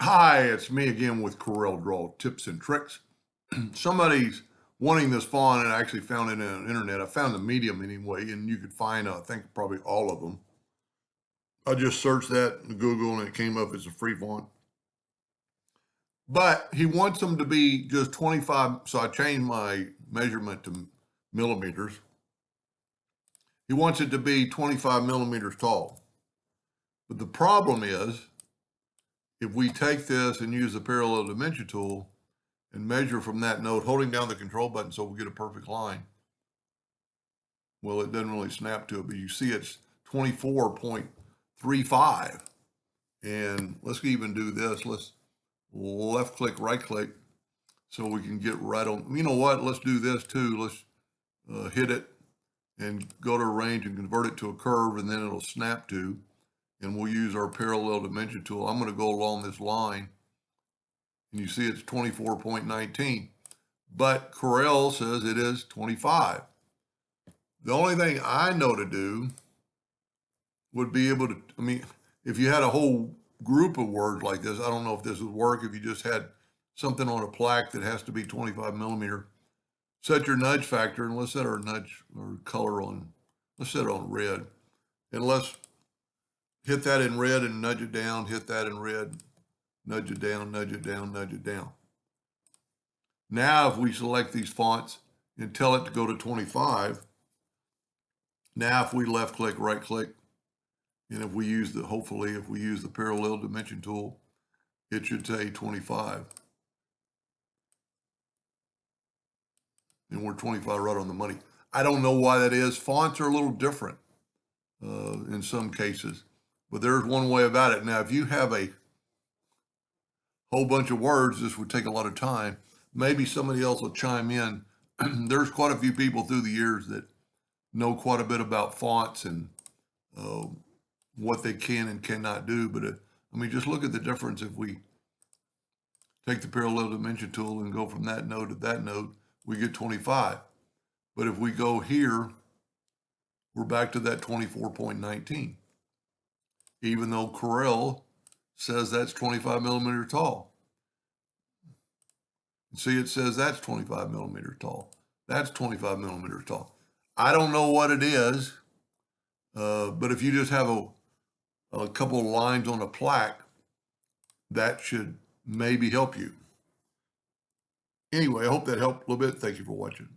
Hi, it's me again with Corel Draw Tips and Tricks. Somebody's wanting this font and I actually found it on the internet. I found the medium anyway, and you could find, I think, probably all of them. I just searched that in Google and it came up as a free font. But he wants them to be just 25, so I changed my measurement to millimeters. He wants it to be 25 millimeters tall. But the problem is, if we take this and use the parallel dimension tool, and measure from that node, holding down the control button so we get a perfect line. Well, it doesn't really snap to it, but you see it's 24.35. And let's even do this. Let's left click, right click, so we can get right on. You know what? Let's do this too. Let's hit it and go to range and convert it to a curve, and then it'll snap to. And we'll use our parallel dimension tool. I'm going to go along this line. And you see it's 24.19. But Corel says it is 25. The only thing I know to do would be able to, if you had a whole group of words like this, I don't know if this would work if you just had something on a plaque that has to be 25 millimeter. Set your nudge factor, and let's set our nudge or color on, let's set it on red. And let's hit that in red and nudge it down, hit that in red, nudge it down, nudge it down, nudge it down. Now, if we select these fonts and tell it to go to 25, now if we left click, right click, and if we use the, hopefully, if we use the parallel dimension tool, it should say 25. And we're 25 right on the money. I don't know why that is. Fonts are a little different in some cases, but there's one way about it. Now, if you have a whole bunch of words, this would take a lot of time. Maybe somebody else will chime in. There's quite a few people through the years that know quite a bit about fonts and what they can and cannot do. But just look at the difference. If we take the parallel dimension tool and go from that node to that node, we get 25. But if we go here, we're back to that 24.19. Even though Corel says that's 25 millimeters tall. See, it says that's 25 millimeters tall. That's 25 millimeters tall. I don't know what it is, but if you just have a couple of lines on a plaque, that should maybe help you. Anyway, I hope that helped a little bit. Thank you for watching.